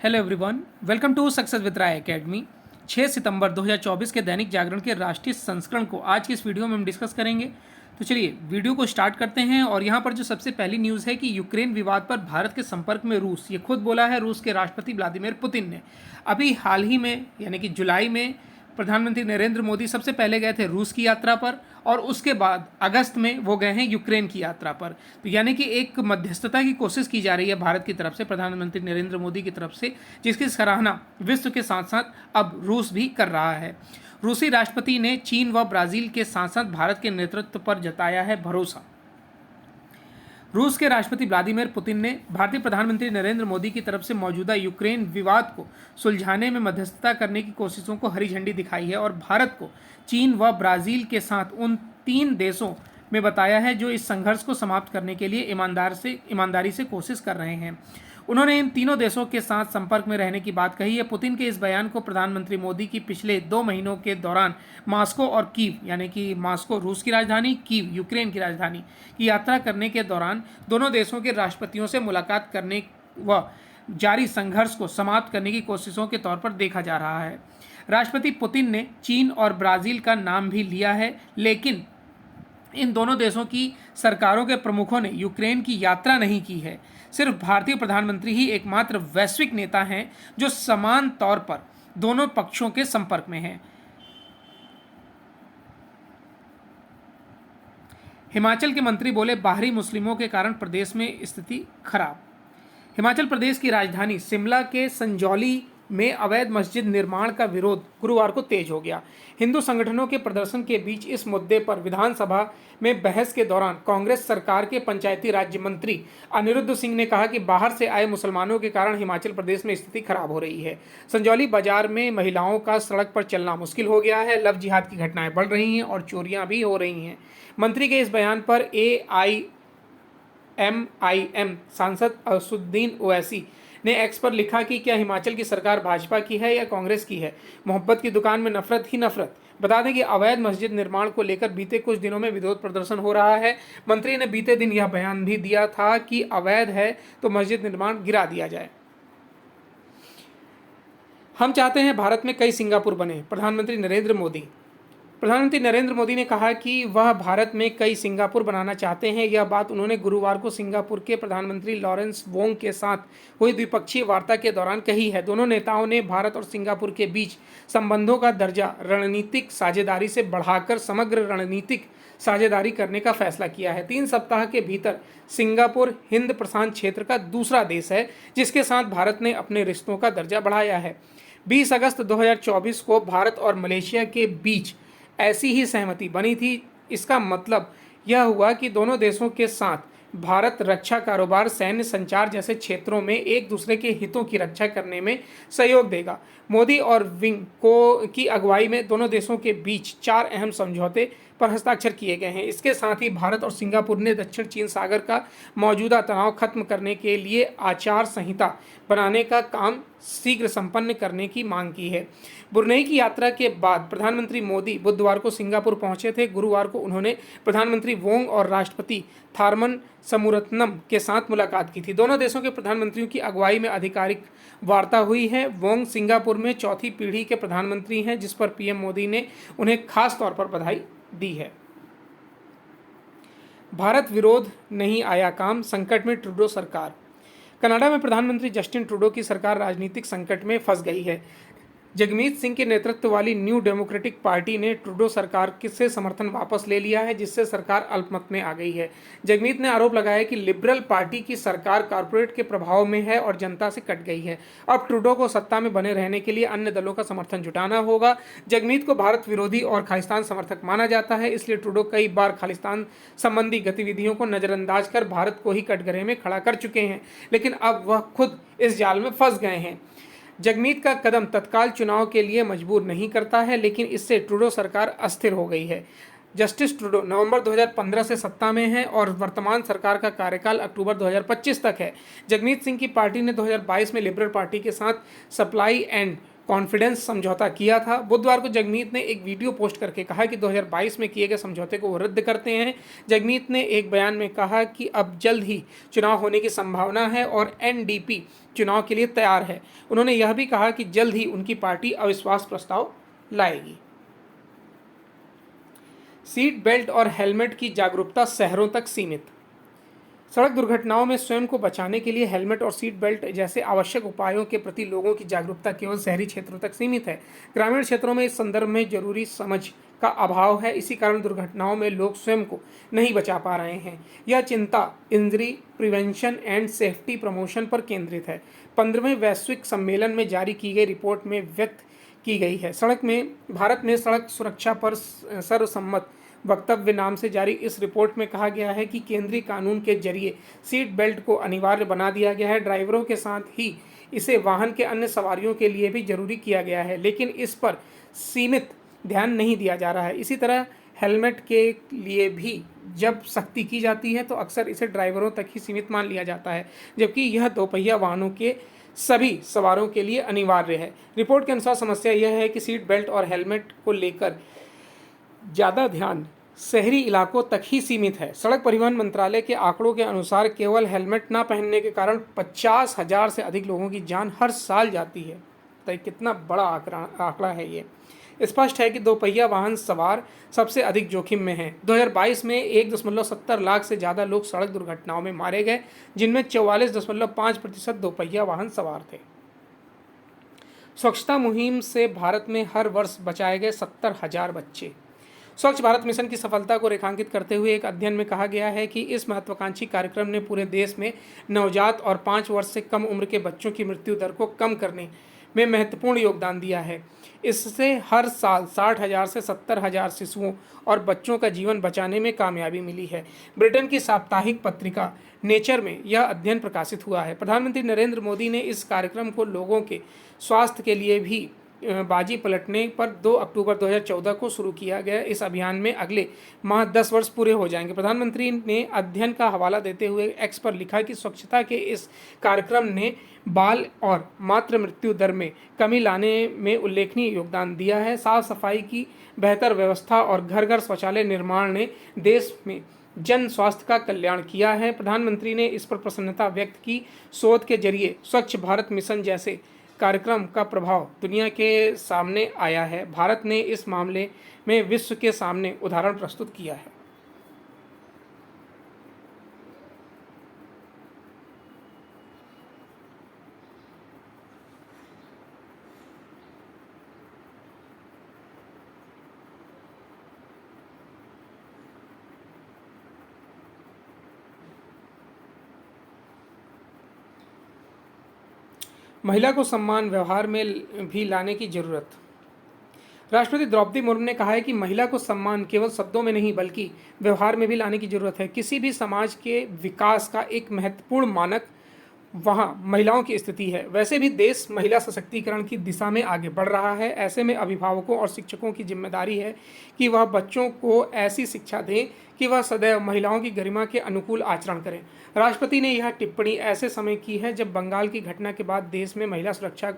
Hello everyone, welcome to Success with Rai Academy. 6 सितंबर 2024 के दैनिक जागरण के राष्ट्रीय संस्करण को आज की इस वीडियो में हम डिस्कस करेंगे। तो चलिए वीडियो को स्टार्ट करते हैं। और यहाँ पर जो सबसे पहली न्यूज़ है कि यूक्रेन विवाद पर भारत के संपर्क में रूस, ये खुद बोला है रूस के राष्ट्रपति व्लादिमीर पुतिन ने। अभी हाल ही में यानी कि जुलाई में प्रधानमंत्री नरेंद्र मोदी सबसे पहले गए थे रूस की यात्रा पर, और उसके बाद अगस्त में वो गए हैं यूक्रेन की यात्रा पर। तो यानी कि एक मध्यस्थता की कोशिश की जा रही है भारत की तरफ से, प्रधानमंत्री नरेंद्र मोदी की तरफ से, जिसकी सराहना विश्व के साथ साथ अब रूस भी कर रहा है। रूसी राष्ट्रपति ने चीन व ब्राज़ील के साथ साथ भारत के नेतृत्व पर जताया है भरोसा। रूस के राष्ट्रपति व्लादिमीर पुतिन ने भारतीय प्रधानमंत्री नरेंद्र मोदी की तरफ से मौजूदा यूक्रेन विवाद को सुलझाने में मध्यस्थता करने की कोशिशों को हरी झंडी दिखाई है और भारत को चीन व ब्राज़ील के साथ उन 3 देशों में बताया है जो इस संघर्ष को समाप्त करने के लिए ईमानदारी से कोशिश कर रहे हैं। उन्होंने इन तीनों देशों के साथ संपर्क में रहने की बात कही है। पुतिन के इस बयान को प्रधानमंत्री मोदी की पिछले 2 महीनों के दौरान मॉस्को और कीव, यानी कि मॉस्को रूस की राजधानी, कीव यूक्रेन की राजधानी, की यात्रा करने के दौरान दोनों देशों के राष्ट्रपतियों से मुलाकात करने व जारी संघर्ष को समाप्त करने की कोशिशों के तौर पर देखा जा रहा है। राष्ट्रपति पुतिन ने चीन और ब्राज़ील का नाम भी लिया है, लेकिन इन दोनों देशों की सरकारों के प्रमुखों ने यूक्रेन की यात्रा नहीं की है। सिर्फ भारतीय प्रधानमंत्री ही एकमात्र वैश्विक नेता हैं जो समान तौर पर दोनों पक्षों के संपर्क में हैं। हिमाचल के मंत्री बोले, बाहरी मुस्लिमों के कारण प्रदेश में स्थिति खराब। हिमाचल प्रदेश की राजधानी शिमला के संजौली में अवैध मस्जिद निर्माण का विरोध गुरुवार को तेज हो गया। हिंदू संगठनों के प्रदर्शन के बीच इस मुद्दे पर विधानसभा में बहस के दौरान कांग्रेस सरकार के पंचायती राज्य मंत्री अनिरुद्ध सिंह ने कहा कि बाहर से आए मुसलमानों के कारण हिमाचल प्रदेश में स्थिति खराब हो रही है। संजौली बाजार में महिलाओं का सड़क पर चलना मुश्किल हो गया है। लव जिहाद की घटनाएं बढ़ रही हैं और चोरियां भी हो रही हैं। मंत्री के इस बयान पर AIMIM सांसद असुद्दीन ओवैसी ने एक्स पर लिखा कि क्या हिमाचल की सरकार भाजपा की है या कांग्रेस की है? मोहब्बत की दुकान में नफरत ही नफरत। बता दें कि अवैध मस्जिद निर्माण को लेकर बीते कुछ दिनों में विरोध प्रदर्शन हो रहा है। मंत्री ने बीते दिन यह बयान भी दिया था कि अवैध है तो मस्जिद निर्माण गिरा दिया जाए। हम चाहते हैं भारत में कई सिंगापुर बने, प्रधानमंत्री नरेंद्र मोदी ने कहा कि वह भारत में कई सिंगापुर बनाना चाहते हैं। यह बात उन्होंने गुरुवार को सिंगापुर के प्रधानमंत्री लॉरेंस वोंग के साथ हुई द्विपक्षीय वार्ता के दौरान कही है। दोनों नेताओं ने भारत और सिंगापुर के बीच संबंधों का दर्जा रणनीतिक साझेदारी से बढ़ाकर समग्र रणनीतिक साझेदारी करने का फैसला किया है। 3 सप्ताह के भीतर सिंगापुर हिंद प्रशांत क्षेत्र का दूसरा देश है जिसके साथ भारत ने अपने रिश्तों का दर्जा बढ़ाया है। 20 अगस्त 2024 को भारत और मलेशिया के बीच ऐसी ही सहमति बनी थी। इसका मतलब यह हुआ कि दोनों देशों के साथ भारत रक्षा कारोबार, सैन्य, संचार जैसे क्षेत्रों में एक दूसरे के हितों की रक्षा करने में सहयोग देगा। मोदी और विंग की अगुवाई में दोनों देशों के बीच 4 अहम समझौते पर हस्ताक्षर किए गए हैं। इसके साथ ही भारत और सिंगापुर ने दक्षिण चीन सागर का मौजूदा तनाव खत्म करने के लिए आचार संहिता बनाने का काम शीघ्र संपन्न करने की मांग की है। ब्रुनेई की यात्रा के बाद प्रधानमंत्री मोदी बुधवार को सिंगापुर पहुंचे थे। गुरुवार को उन्होंने प्रधानमंत्री वोंग और राष्ट्रपति थारमन समूरत्नम के साथ मुलाकात की थी। दोनों देशों के प्रधानमंत्रियों की अगुवाई में आधिकारिक वार्ता हुई है। वोंग सिंगापुर में चौथी पीढ़ी के प्रधानमंत्री हैं, जिस पर पीएम मोदी ने उन्हें खास तौर पर बधाई दी है। भारत विरोध नहीं आया काम, संकट में ट्रूडो सरकार। कनाडा में प्रधानमंत्री जस्टिन ट्रूडो की सरकार राजनीतिक संकट में फंस गई है। जगमीत सिंह के नेतृत्व वाली न्यू डेमोक्रेटिक पार्टी ने ट्रूडो सरकार से समर्थन वापस ले लिया है, जिससे सरकार अल्पमत में आ गई है। जगमीत ने आरोप लगाया कि लिबरल पार्टी की सरकार कॉरपोरेट के प्रभाव में है और जनता से कट गई है। अब ट्रूडो को सत्ता में बने रहने के लिए अन्य दलों का समर्थन जुटाना होगा। जगमीत को भारत विरोधी और खालिस्तान समर्थक माना जाता है, इसलिए ट्रूडो कई बार खालिस्तान संबंधी गतिविधियों को नजरअंदाज कर भारत को ही कटघरे में खड़ा कर चुके हैं, लेकिन अब वह खुद इस जाल में फंस गए हैं। जगमीत का कदम तत्काल चुनाव के लिए मजबूर नहीं करता है, लेकिन इससे ट्रूडो सरकार अस्थिर हो गई है। जस्टिस ट्रूडो नवंबर 2015 से सत्ता में है और वर्तमान सरकार का कार्यकाल अक्टूबर 2025 तक है। जगमीत सिंह की पार्टी ने 2022 में लिबरल पार्टी के साथ सप्लाई एंड कॉन्फिडेंस समझौता किया था। बुधवार को जगमीत ने एक वीडियो पोस्ट करके कहा कि 2022 में किए गए समझौते को वो रद्द करते हैं। जगमीत ने एक बयान में कहा कि अब जल्द ही चुनाव होने की संभावना है और एनडीपी चुनाव के लिए तैयार है। उन्होंने यह भी कहा कि जल्द ही उनकी पार्टी अविश्वास प्रस्ताव लाएगी। सीट बेल्ट और हेलमेट की जागरूकता शहरों तक सीमित। सड़क दुर्घटनाओं में स्वयं को बचाने के लिए हेलमेट और सीट बेल्ट जैसे आवश्यक उपायों के प्रति लोगों की जागरूकता केवल शहरी क्षेत्रों तक सीमित है। ग्रामीण क्षेत्रों में इस संदर्भ में जरूरी समझ का अभाव है। इसी कारण दुर्घटनाओं में लोग स्वयं को नहीं बचा पा रहे हैं। यह चिंता injury prevention and safety promotion पर केंद्रित है। 15वें वैश्विक सम्मेलन में जारी की गई रिपोर्ट में व्यक्त की गई है। भारत में सड़क सुरक्षा पर सर्वसम्मत वक्तव्य नाम से जारी इस रिपोर्ट में कहा गया है कि केंद्रीय कानून के जरिए सीट बेल्ट को अनिवार्य बना दिया गया है। ड्राइवरों के साथ ही इसे वाहन के अन्य सवारियों के लिए भी जरूरी किया गया है, लेकिन इस पर सीमित ध्यान नहीं दिया जा रहा है। इसी तरह हेलमेट के लिए भी जब सख्ती की जाती है तो अक्सर इसे ड्राइवरों तक ही सीमित मान लिया जाता है, जबकि यह दोपहिया वाहनों के सभी सवारों के लिए अनिवार्य है। रिपोर्ट के अनुसार समस्या यह है कि सीट बेल्ट और हेलमेट को लेकर ज़्यादा ध्यान शहरी इलाकों तक ही सीमित है। सड़क परिवहन मंत्रालय के आंकड़ों के अनुसार केवल हेलमेट न पहनने के कारण 50,000 से अधिक लोगों की जान हर साल जाती है। तो कितना बड़ा आंकड़ा है ये। स्पष्ट है कि दोपहिया वाहन सवार सबसे अधिक जोखिम में हैं। 2022 में 1.70 लाख से ज़्यादा लोग सड़क दुर्घटनाओं में मारे गए, जिनमें 44.5% दोपहिया वाहन सवार थे। स्वच्छता मुहिम से भारत में हर वर्ष बचाए गए 70,000 बच्चे। स्वच्छ भारत मिशन की सफलता को रेखांकित करते हुए एक अध्ययन में कहा गया है कि इस महत्वाकांक्षी कार्यक्रम ने पूरे देश में नवजात और 5 वर्ष से कम उम्र के बच्चों की मृत्यु दर को कम करने में महत्वपूर्ण योगदान दिया है। इससे हर साल 60,000 से 70,000 शिशुओं और बच्चों का जीवन बचाने में कामयाबी मिली है। ब्रिटेन की साप्ताहिक पत्रिका नेचर में यह अध्ययन प्रकाशित हुआ है। प्रधानमंत्री नरेंद्र मोदी ने इस कार्यक्रम को लोगों के स्वास्थ्य के लिए भी बाजी पलटने पर 2 अक्टूबर 2014 को शुरू किया गया। इस अभियान में अगले माह 10 वर्ष पूरे हो जाएंगे। प्रधानमंत्री ने अध्ययन का हवाला देते हुए एक्स पर लिखा कि स्वच्छता के इस कार्यक्रम ने बाल और मातृ मृत्यु दर में कमी लाने में उल्लेखनीय योगदान दिया है। साफ सफाई की बेहतर व्यवस्था और घर घर शौचालय निर्माण ने देश में जन स्वास्थ्य का कल्याण किया है। प्रधानमंत्री ने इस पर प्रसन्नता व्यक्त की। शोध के जरिए स्वच्छ भारत मिशन जैसे कार्यक्रम का प्रभाव दुनिया के सामने आया है। भारत ने इस मामले में विश्व के सामने उदाहरण प्रस्तुत किया है। महिला को सम्मान व्यवहार में भी लाने की जरूरत। राष्ट्रपति द्रौपदी मुर्मू ने कहा है कि महिला को सम्मान केवल शब्दों में नहीं बल्कि व्यवहार में भी लाने की जरूरत है। किसी भी समाज के विकास का एक महत्वपूर्ण मानक वहाँ महिलाओं की स्थिति है। वैसे भी देश महिला सशक्तिकरण की दिशा में आगे बढ़ रहा है। ऐसे में अभिभावकों और शिक्षकों की जिम्मेदारी है कि वह बच्चों को ऐसी शिक्षा दें कि वह सदैव महिलाओं की गरिमा के अनुकूल आचरण करें। राष्ट्रपति ने यह टिप्पणी ऐसे समय की है जब बंगाल की घटना के बाद देश में महिला सुरक्षा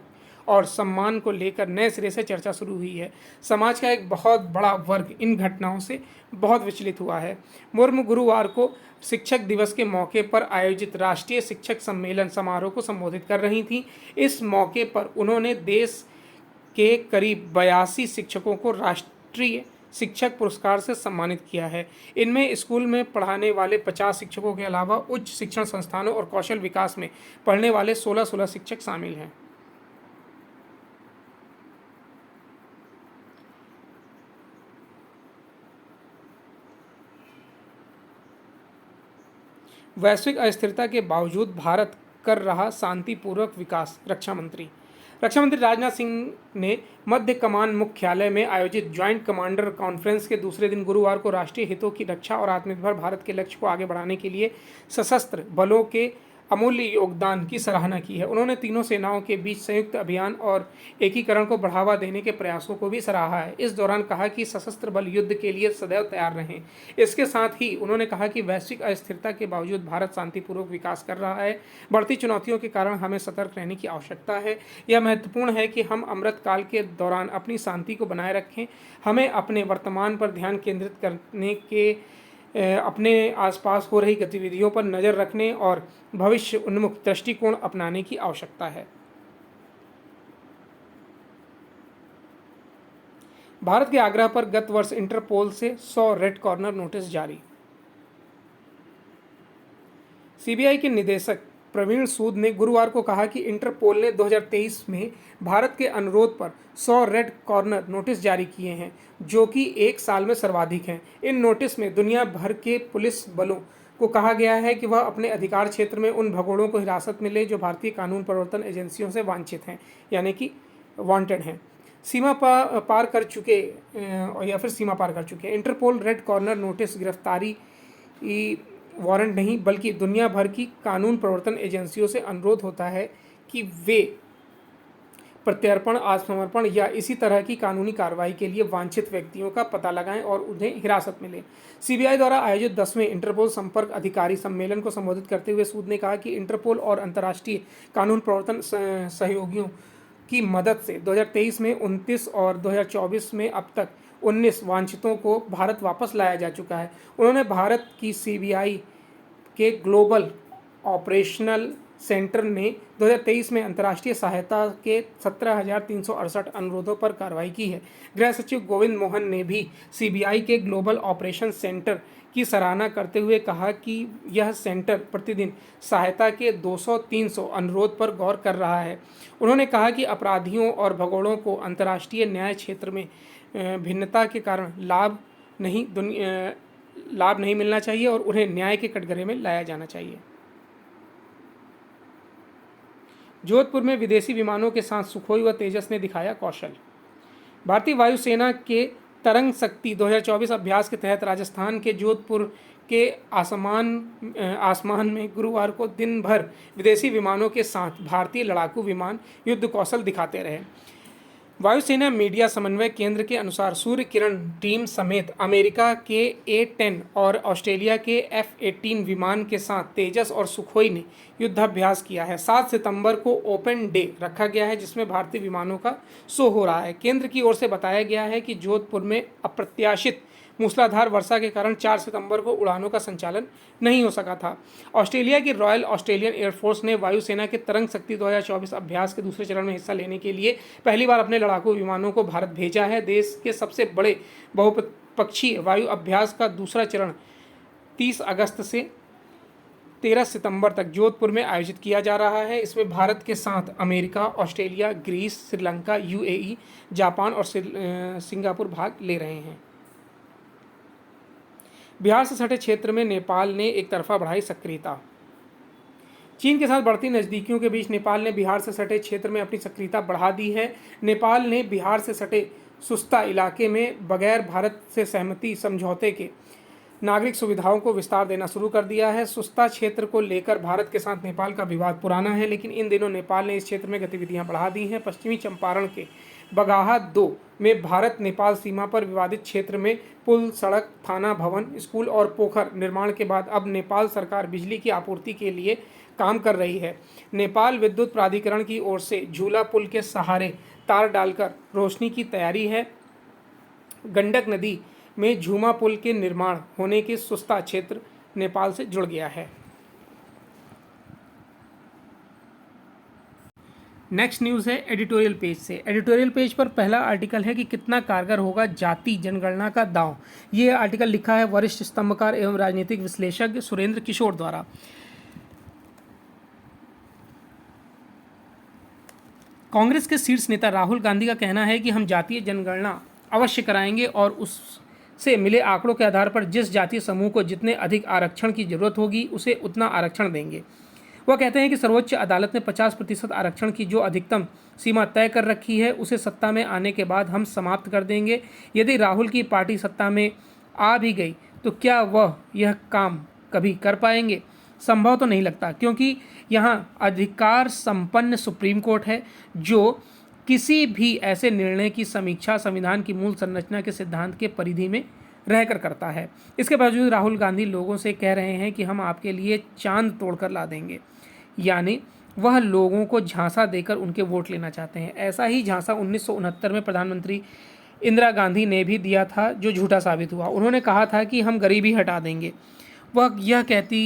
और सम्मान को लेकर नए सिरे से चर्चा शुरू हुई है। समाज का एक बहुत बड़ा वर्ग इन घटनाओं से बहुत विचलित हुआ है। मुर्मू गुरुवार को शिक्षक दिवस के मौके पर आयोजित राष्ट्रीय शिक्षक सम्मेलन समारोह को संबोधित कर रही थीं। इस मौके पर उन्होंने देश के करीब 82 शिक्षकों को राष्ट्रीय शिक्षक पुरस्कार से सम्मानित किया है। इनमें स्कूल में पढ़ाने वाले 50 शिक्षकों के अलावा उच्च शिक्षण संस्थानों और कौशल विकास में पढ़ने वाले 16 शिक्षक शामिल हैं। वैश्विक अस्थिरता के बावजूद भारत कर रहा शांतिपूर्वक विकास। रक्षा मंत्री राजनाथ सिंह ने मध्य कमान मुख्यालय में आयोजित ज्वाइंट कमांडर कॉन्फ्रेंस के दूसरे दिन गुरुवार को राष्ट्रीय हितों की रक्षा और आत्मनिर्भर भारत के लक्ष्य को आगे बढ़ाने के लिए सशस्त्र बलों के अमूल्य योगदान की सराहना की है। उन्होंने तीनों सेनाओं के बीच संयुक्त अभियान और एकीकरण को बढ़ावा देने के प्रयासों को भी सराहा है। इस दौरान कहा कि सशस्त्र बल युद्ध के लिए सदैव तैयार रहें। इसके साथ ही उन्होंने कहा कि वैश्विक अस्थिरता के बावजूद भारत शांतिपूर्वक विकास कर रहा है। बढ़ती चुनौतियों के कारण हमें सतर्क रहने की आवश्यकता है। यह महत्वपूर्ण है कि हम अमृतकाल के दौरान अपनी शांति को बनाए रखें। हमें अपने वर्तमान पर ध्यान केंद्रित करने के अपने आसपास हो रही गतिविधियों पर नज़र रखने और भविष्य उन्मुख दृष्टिकोण अपनाने की आवश्यकता है। भारत के आग्रह पर गत वर्ष इंटरपोल से 100 रेड कॉर्नर नोटिस जारी। सीबीआई के निदेशक प्रवीण सूद ने गुरुवार को कहा कि इंटरपोल ने 2023 में भारत के अनुरोध पर 100 रेड कॉर्नर नोटिस जारी किए हैं, जो कि एक साल में सर्वाधिक हैं। इन नोटिस में दुनिया भर के पुलिस बलों को कहा गया है कि वह अपने अधिकार क्षेत्र में उन भगोड़ों को हिरासत में ले जो भारतीय कानून प्रवर्तन एजेंसियों से वांछित हैं, यानी कि वांटेड हैं, सीमा पार कर चुके या फिर सीमा पार कर चुके हैं। इंटरपोल रेड कॉर्नर नोटिस गिरफ्तारी वारंट नहीं बल्कि दुनिया भर की कानून प्रवर्तन एजेंसियों से अनुरोध होता है कि वे प्रत्यर्पण, आत्मसमर्पण या इसी तरह की कानूनी कार्रवाई के लिए वांछित व्यक्तियों का पता लगाएं और उन्हें हिरासत में लें। सीबीआई द्वारा आयोजित 10वें इंटरपोल संपर्क अधिकारी सम्मेलन को संबोधित करते हुए सूद ने कहा कि इंटरपोल और अंतर्राष्ट्रीय कानून प्रवर्तन सहयोगियों की मदद से 2023 में 29 और 2024 में अब तक 19 वांछितों को भारत वापस लाया जा चुका है। उन्होंने भारत की सीबीआई के ग्लोबल ऑपरेशनल सेंटर ने 2023 में अंतर्राष्ट्रीय सहायता के 17,368 अनुरोधों पर कार्रवाई की है। गृह सचिव गोविंद मोहन ने भी सीबीआई के ग्लोबल ऑपरेशन सेंटर की सराहना करते हुए कहा कि यह सेंटर प्रतिदिन सहायता के 200-300 अनुरोध पर गौर कर रहा है। उन्होंने कहा कि अपराधियों और भगोड़ों को अंतर्राष्ट्रीय न्याय क्षेत्र में भिन्नता के कारण लाभ नहीं मिलना चाहिए और उन्हें न्याय के कटघरे में लाया जाना चाहिए। जोधपुर में विदेशी विमानों के साथ सुखोई व तेजस ने दिखाया कौशल। भारतीय वायुसेना के तरंग शक्ति 2024 अभ्यास के तहत राजस्थान के जोधपुर के आसमान में गुरुवार को दिन भर विदेशी विमानों के साथ भारतीय लड़ाकू विमान युद्ध कौशल दिखाते रहे। वायुसेना मीडिया समन्वय केंद्र के अनुसार सूर्य किरण टीम समेत अमेरिका के A-10 और ऑस्ट्रेलिया के F-18 विमान के साथ तेजस और सुखोई ने युद्धाभ्यास किया है। 7 सितंबर को ओपन डे रखा गया है जिसमें भारतीय विमानों का शो हो रहा है। केंद्र की ओर से बताया गया है कि जोधपुर में अप्रत्याशित मूसलाधार वर्षा के कारण 4 सितंबर को उड़ानों का संचालन नहीं हो सका था। ऑस्ट्रेलिया की रॉयल ऑस्ट्रेलियन एयरफोर्स ने वायुसेना के तरंग शक्ति 2024 अभ्यास के दूसरे चरण में हिस्सा लेने के लिए पहली बार अपने लड़ाकू विमानों को भारत भेजा है। देश के सबसे बड़े बहुपक्षीय वायु अभ्यास का दूसरा चरण 30 अगस्त से 13 सितंबर तक जोधपुर में आयोजित किया जा रहा है। इसमें भारत के साथ America, Australia, Greece, Sri Lanka, UAE, Japan और सिंगापुर भाग ले रहे हैं। बिहार से सटे क्षेत्र में नेपाल ने एक तरफा बढ़ाई सक्रियता। चीन के साथ बढ़ती नज़दीकियों के बीच नेपाल ने बिहार से सटे क्षेत्र में अपनी सक्रियता बढ़ा दी है। नेपाल ने बिहार से सटे सुस्ता इलाके में बगैर भारत से सहमति समझौते के नागरिक सुविधाओं को विस्तार देना शुरू कर दिया है। सुस्ता क्षेत्र को लेकर भारत के साथ नेपाल का विवाद पुराना है, लेकिन इन दिनों नेपाल ने इस क्षेत्र में गतिविधियां बढ़ा दी हैं। पश्चिमी चंपारण के बगाहा 2 में भारत नेपाल सीमा पर विवादित क्षेत्र में पुल, सड़क, थाना भवन, स्कूल और पोखर निर्माण के बाद अब नेपाल सरकार बिजली की आपूर्ति के लिए काम कर रही है। नेपाल विद्युत प्राधिकरण की ओर से झूला पुल के सहारे तार डालकर रोशनी की तैयारी है। गंडक नदी में झूमा पुल के निर्माण होने के सुस्ता क्षेत्र नेपाल से जुड़ गया है। नेक्स्ट न्यूज़ है एडिटोरियल पेज से। एडिटोरियल पेज पर पहला आर्टिकल है कि कितना कारगर होगा जाति जनगणना का दांव। ये आर्टिकल लिखा है वरिष्ठ स्तंभकार एवं राजनीतिक विश्लेषज्ञ सुरेंद्र किशोर द्वारा। कांग्रेस के शीर्ष नेता राहुल गांधी का कहना है कि हम जातीय जनगणना अवश्य कराएंगे और उससे मिले आंकड़ों के आधार पर जिस जातीय समूह को जितने अधिक आरक्षण की जरूरत होगी उसे उतना आरक्षण देंगे। वह कहते हैं कि सर्वोच्च अदालत ने 50% आरक्षण की जो अधिकतम सीमा तय कर रखी है उसे सत्ता में आने के बाद हम समाप्त कर देंगे। यदि राहुल की पार्टी सत्ता में आ भी गई तो क्या वह यह काम कभी कर पाएंगे? संभव तो नहीं लगता, क्योंकि यहाँ अधिकार संपन्न सुप्रीम कोर्ट है जो किसी भी ऐसे निर्णय की समीक्षा संविधान की मूल संरचना के सिद्धांत के परिधि में रहकर करता है। इसके बावजूद राहुल गांधी लोगों से कह रहे हैं कि हम आपके लिए चांद तोड़कर ला देंगे, यानी वह लोगों को झांसा देकर उनके वोट लेना चाहते हैं। ऐसा ही झांसा 1969 में प्रधानमंत्री इंदिरा गांधी ने भी दिया था, जो झूठा साबित हुआ। उन्होंने कहा था कि हम गरीबी हटा देंगे। वह यह कहती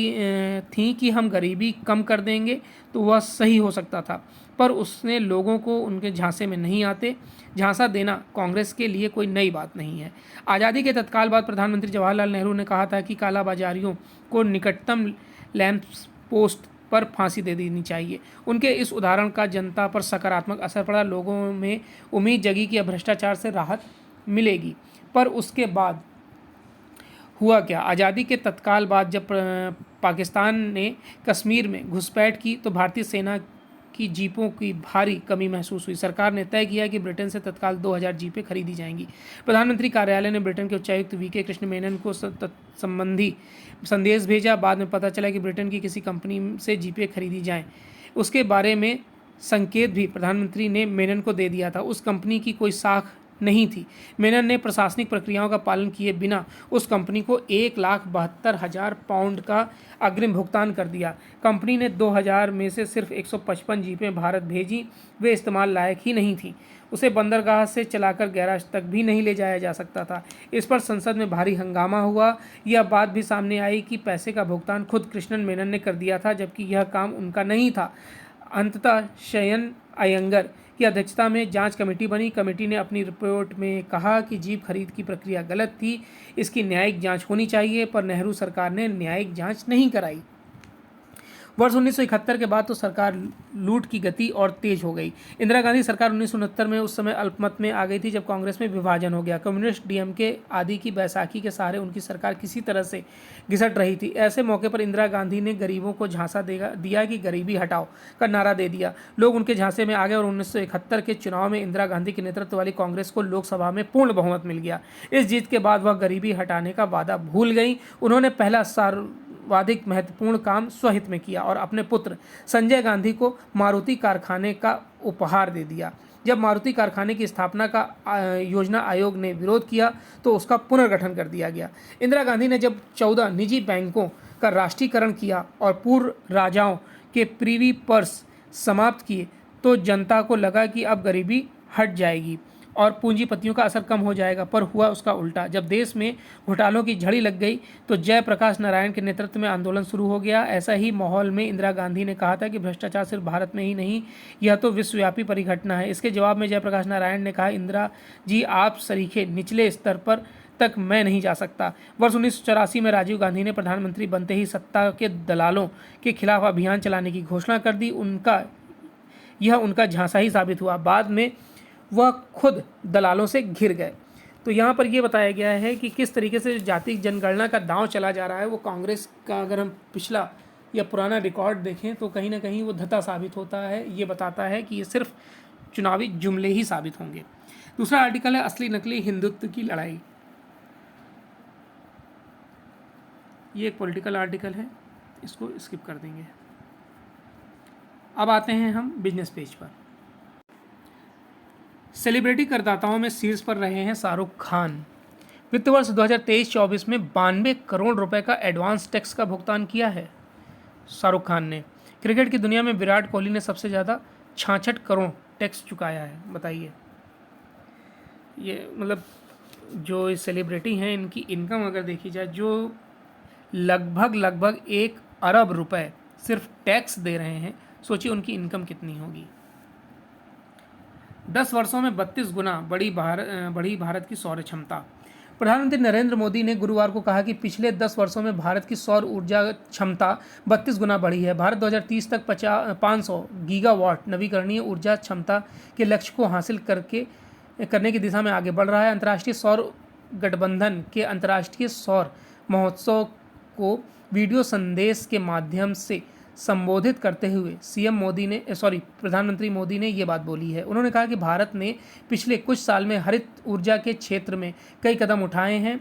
थी कि हम गरीबी कम कर देंगे, तो वह सही हो सकता था, पर उसने लोगों को उनके झांसे में नहीं आते। झांसा देना कांग्रेस के लिए कोई नई बात नहीं है। आज़ादी के तत्काल बाद प्रधानमंत्री जवाहरलाल नेहरू ने कहा था कि कालाबाजारियों को निकटतम लैंप पोस्ट पर फांसी दे देनी चाहिए। उनके इस उदाहरण का जनता पर सकारात्मक असर पड़ा। लोगों में उम्मीद जगी कि अब भ्रष्टाचार से राहत मिलेगी। पर उसके बाद हुआ क्या? आज़ादी के तत्काल बाद जब पाकिस्तान ने कश्मीर में घुसपैठ की तो भारतीय सेना की जीपों की भारी कमी महसूस हुई। सरकार ने तय किया कि ब्रिटेन से तत्काल 2000 जीपें खरीदी जाएंगी। प्रधानमंत्री कार्यालय ने ब्रिटेन के उच्चायुक्त वीके कृष्ण मेनन को संबंधी संदेश भेजा। बाद में पता चला कि ब्रिटेन की किसी कंपनी से जीपें खरीदी जाएं, उसके बारे में संकेत भी प्रधानमंत्री ने मेनन को दे दिया था। उस कंपनी की कोई साख नहीं थी। मेनन ने प्रशासनिक प्रक्रियाओं का पालन किए बिना उस कंपनी को 1,72,000 पाउंड का अग्रिम भुगतान कर दिया। कंपनी ने 2000 में से सिर्फ 155 जीपें भारत भेजी। वे इस्तेमाल लायक ही नहीं थी। उसे बंदरगाह से चलाकर गैराज तक भी नहीं ले जाया जा सकता था। इस पर संसद में भारी हंगामा हुआ। यह बात भी सामने आई कि पैसे का भुगतान खुद कृष्णन मेनन ने कर दिया था, जबकि यह काम उनका नहीं था। अंततः शयन अयंगर की अध्यक्षता में जांच कमेटी बनी। कमेटी ने अपनी रिपोर्ट में कहा कि जीप खरीद की प्रक्रिया गलत थी, इसकी न्यायिक जांच होनी चाहिए, पर नेहरू सरकार ने न्यायिक जांच नहीं कराई। वर्ष 1971 के बाद तो सरकार लूट की गति और तेज हो गई। इंदिरा गांधी सरकार 1969 में उस समय अल्पमत में आ गई थी, जब कांग्रेस में विभाजन हो गया। कम्युनिस्ट, डीएमके आदि की बैसाखी के सहारे उनकी सरकार किसी तरह से घिसट रही थी। ऐसे मौके पर इंदिरा गांधी ने गरीबों को झांसा दिया कि गरीबी हटाओ का नारा दे दिया। लोग उनके झांसे में आ गए और 1971 के चुनाव में इंदिरा गांधी के नेतृत्व वाली कांग्रेस को लोकसभा में पूर्ण बहुमत मिल गया। इस जीत के बाद वह गरीबी हटाने का वादा भूल गई। उन्होंने पहला सर्वाधिक महत्वपूर्ण काम स्वहित में किया और अपने पुत्र संजय गांधी को मारुति कारखाने का उपहार दे दिया। जब मारुति कारखाने की स्थापना का योजना आयोग ने विरोध किया तो उसका पुनर्गठन कर दिया गया। इंदिरा गांधी ने जब 14 निजी बैंकों का राष्ट्रीयकरण किया और पूर्व राजाओं के प्रीवी पर्स समाप्त किए तो जनता को लगा कि अब गरीबी हट जाएगी और पूंजीपतियों का असर कम हो जाएगा, पर हुआ उसका उल्टा। जब देश में घोटालों की झड़ी लग गई तो जयप्रकाश नारायण के नेतृत्व में आंदोलन शुरू हो गया। ऐसा ही माहौल में इंदिरा गांधी ने कहा था कि भ्रष्टाचार सिर्फ भारत में ही नहीं, यह तो विश्वव्यापी परिघटना है। इसके जवाब में जयप्रकाश नारायण ने कहा, इंदिरा जी आप सरीखे निचले स्तर पर तक मैं नहीं जा सकता। वर्ष 1984 में राजीव गांधी ने प्रधानमंत्री बनते ही सत्ता के दलालों के खिलाफ अभियान चलाने की घोषणा कर दी। यह उनका झांसा ही साबित हुआ। बाद में वह खुद दलालों से घिर गए। तो यहाँ पर यह बताया गया है कि किस तरीके से जाति जनगणना का दांव चला जा रहा है। वो कांग्रेस का अगर हम पिछला या पुराना रिकॉर्ड देखें तो कहीं ना कहीं वो धता साबित होता है। ये बताता है कि ये सिर्फ चुनावी जुमले ही साबित होंगे। दूसरा आर्टिकल है असली नकली हिंदुत्व की लड़ाई। ये एक पॉलिटिकल आर्टिकल है, इसको स्किप कर देंगे। अब आते हैं हम बिजनेस पेज पर। सेलिब्रिटी करदाताओं में शीर्ष पर रहे हैं शाहरुख खान। वित्त वर्ष 2023-24 में 92 करोड़ रुपए का एडवांस टैक्स का भुगतान किया है शाहरुख खान ने। क्रिकेट की दुनिया में विराट कोहली ने सबसे ज़्यादा 66 करोड़ टैक्स चुकाया है। बताइए, ये मतलब जो सेलिब्रिटी हैं इनकी इनकम अगर देखी जाए, जो लगभग 1 अरब रुपए सिर्फ टैक्स दे रहे हैं, सोचिए उनकी इनकम कितनी होगी। 10 वर्षों में 32 गुना बढ़ी भारत की सौर क्षमता। प्रधानमंत्री नरेंद्र मोदी ने गुरुवार को कहा कि पिछले 10 वर्षों में भारत की सौर ऊर्जा क्षमता 32 गुना बढ़ी है। भारत 2030 तक 500 गीगावाट नवीकरणीय ऊर्जा क्षमता के लक्ष्य को हासिल करने की दिशा में आगे बढ़ रहा है। अंतर्राष्ट्रीय सौर गठबंधन के अंतर्राष्ट्रीय सौर महोत्सव को वीडियो संदेश के माध्यम से संबोधित करते हुए प्रधानमंत्री मोदी ने ये बात बोली है। उन्होंने कहा कि भारत ने पिछले कुछ साल में हरित ऊर्जा के क्षेत्र में कई कदम उठाए हैं।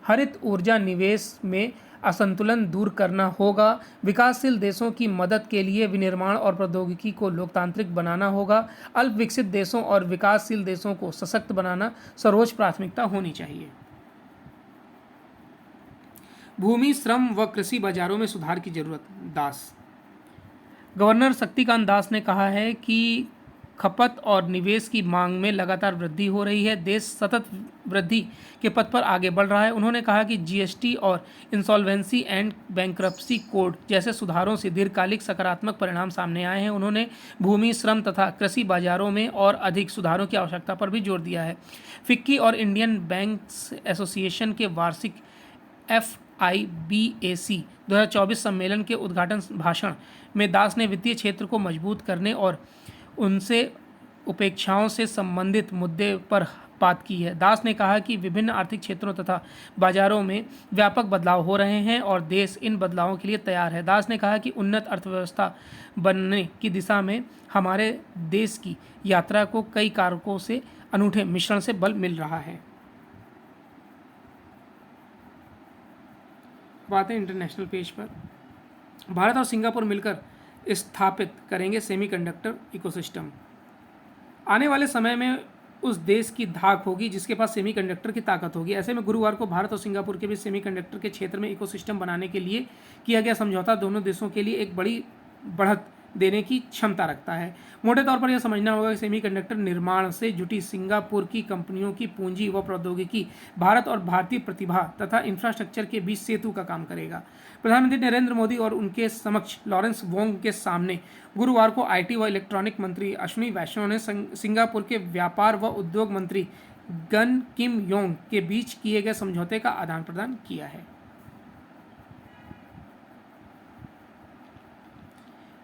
हरित ऊर्जा निवेश में असंतुलन दूर करना होगा। विकासशील देशों की मदद के लिए विनिर्माण और प्रौद्योगिकी को लोकतांत्रिक बनाना होगा। अल्प विकसित देशों और विकासशील देशों को सशक्त बनाना सर्वोच्च प्राथमिकता होनी चाहिए। भूमि, श्रम व कृषि बाजारों में सुधार की जरूरत। दास। गवर्नर शक्तिकांत दास ने कहा है कि खपत और निवेश की मांग में लगातार वृद्धि हो रही है। देश सतत वृद्धि के पथ पर आगे बढ़ रहा है। उन्होंने कहा कि जीएसटी और इंसॉल्वेंसी एंड बैंक्रप्सी कोड जैसे सुधारों से दीर्घकालिक सकारात्मक परिणाम सामने आए हैं। उन्होंने भूमि, श्रम तथा कृषि बाजारों में और अधिक सुधारों की आवश्यकता पर भी जोर दिया है। फिक्की और इंडियन बैंक्स एसोसिएशन के वार्षिक FIBAC 2024 सम्मेलन के उद्घाटन भाषण में दास ने वित्तीय क्षेत्र को मजबूत करने और उनसे उपेक्षाओं से संबंधित मुद्दे पर बात की है। दास ने कहा कि विभिन्न आर्थिक क्षेत्रों तथा बाजारों में व्यापक बदलाव हो रहे हैं और देश इन बदलावों के लिए तैयार है। दास ने कहा कि उन्नत अर्थव्यवस्था बनने की दिशा में हमारे देश की यात्रा को कई कारकों से अनूठे मिश्रण से बल मिल रहा है। बातें इंटरनेशनल पेज पर। भारत और सिंगापुर मिलकर स्थापित करेंगे सेमीकंडक्टर इकोसिस्टम। आने वाले समय में उस देश की धाक होगी जिसके पास सेमीकंडक्टर की ताकत होगी। ऐसे में गुरुवार को भारत और सिंगापुर के बीच सेमीकंडक्टर के क्षेत्र में इकोसिस्टम बनाने के लिए किया गया समझौता दोनों देशों के लिए एक बड़ी बढ़त देने की क्षमता रखता है। मोटे तौर पर यह समझना होगा कि सेमीकंडक्टर निर्माण से जुटी सिंगापुर की कंपनियों की पूंजी व प्रौद्योगिकी भारत और भारतीय प्रतिभा तथा इंफ्रास्ट्रक्चर के बीच सेतु का काम करेगा। प्रधानमंत्री नरेंद्र मोदी और उनके समक्ष लॉरेंस वोंग के सामने गुरुवार को IT व इलेक्ट्रॉनिक मंत्री अश्विनी वैष्णव ने सिंगापुर के व्यापार व उद्योग मंत्री गन किम योंग के बीच किए गए समझौते का आदान प्रदान किया है।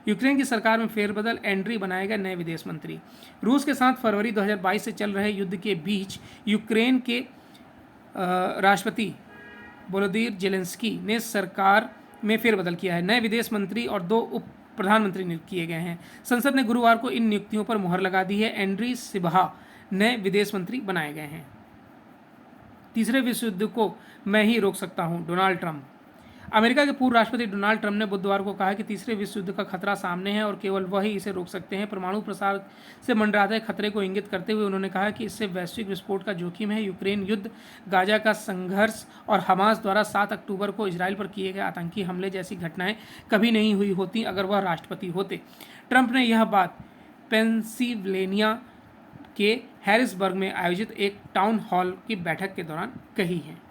यूक्रेन की सरकार में फेरबदल, एंड्री बनाए गए नए विदेश मंत्री। रूस के साथ फरवरी 2022 से चल रहे युद्ध के बीच यूक्रेन के राष्ट्रपति वोलोदिमीर जेलेंस्की ने सरकार में फेरबदल किया है। नए विदेश मंत्री और 2 उप प्रधानमंत्री नियुक्त किए गए हैं। संसद ने गुरुवार को इन नियुक्तियों पर मुहर लगा दी है। एंड्री सिबहा नए विदेश मंत्री बनाए गए हैं। तीसरे विश्व युद्ध को मैं ही रोक सकता हूं, डोनाल्ड ट्रंप। अमेरिका के पूर्व राष्ट्रपति डोनाल्ड ट्रंप ने बुधवार को कहा कि तीसरे विश्व युद्ध का खतरा सामने है और केवल वही इसे रोक सकते हैं। परमाणु प्रसार से मंडराते खतरे को इंगित करते हुए उन्होंने कहा कि इससे वैश्विक विस्फोट का जोखिम है। यूक्रेन युद्ध, गाजा का संघर्ष और हमास द्वारा 7 अक्टूबर को इजराइल पर किए गए आतंकी हमले जैसी घटनाएं कभी नहीं हुई होती अगर वह राष्ट्रपति होते। ट्रंप ने यह बात पेंसिल्वेनिया के हैरिसबर्ग में आयोजित एक टाउन हॉल की बैठक के दौरान कही है।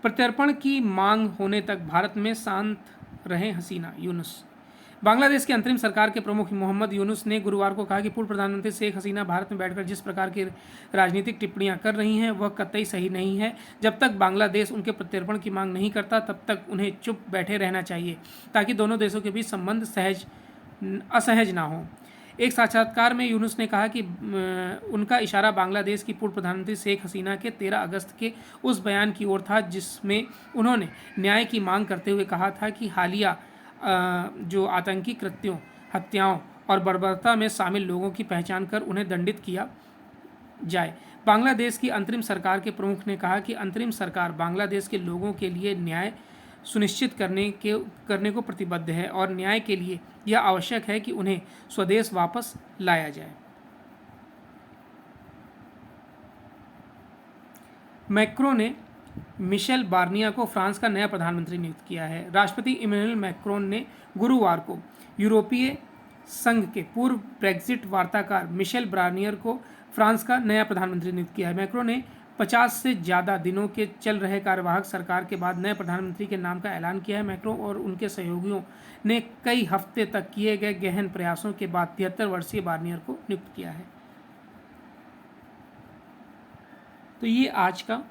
प्रत्यर्पण की मांग होने तक भारत में शांत रहे हसीना। यूनुस। बांग्लादेश की अंतरिम सरकार के प्रमुख मोहम्मद यूनुस ने गुरुवार को कहा कि पूर्व प्रधानमंत्री शेख हसीना भारत में बैठकर जिस प्रकार की राजनीतिक टिप्पणियां कर रही हैं वह कतई सही नहीं है। जब तक बांग्लादेश उनके प्रत्यर्पण की मांग नहीं करता तब तक उन्हें चुप बैठे रहना चाहिए ताकि दोनों देशों के बीच संबंध असहज ना हो। एक साक्षात्कार में यूनुस ने कहा कि उनका इशारा बांग्लादेश की पूर्व प्रधानमंत्री शेख हसीना के 13 अगस्त के उस बयान की ओर था जिसमें उन्होंने न्याय की मांग करते हुए कहा था कि हालिया जो आतंकी कृत्यों, हत्याओं और बर्बरता में शामिल लोगों की पहचान कर उन्हें दंडित किया जाए। बांग्लादेश की अंतरिम सरकार के प्रमुख ने कहा कि अंतरिम सरकार बांग्लादेश के लोगों के लिए न्याय सुनिश्चित करने को प्रतिबद्ध है और न्याय के लिए यह आवश्यक है कि उन्हें स्वदेश वापस लाया जाए। मैक्रों ने मिशेल बार्निया को फ्रांस का नया प्रधानमंत्री नियुक्त किया है। राष्ट्रपति इमैनुअल मैक्रोन ने गुरुवार को यूरोपीय संघ के पूर्व ब्रेक्जिट वार्ताकार मिशेल बार्नियर को फ्रांस का नया प्रधानमंत्री नियुक्त किया है। मैक्रों ने 50 से ज़्यादा दिनों के चल रहे कार्यवाहक सरकार के बाद नए प्रधानमंत्री के नाम का ऐलान किया है। मैक्रों और उनके सहयोगियों ने कई हफ्ते तक किए गए गहन प्रयासों के बाद 73 वर्षीय बार्नियर को नियुक्त किया है। तो ये आज का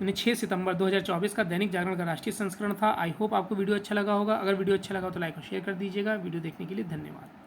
6 सितंबर 2024 का दैनिक जागरण का राष्ट्रीय संस्करण था। आई होप आपको वीडियो अच्छा लगा होगा। अगर वीडियो अच्छा लगा तो लाइक और शेयर कर दीजिएगा। वीडियो देखने के लिए धन्यवाद।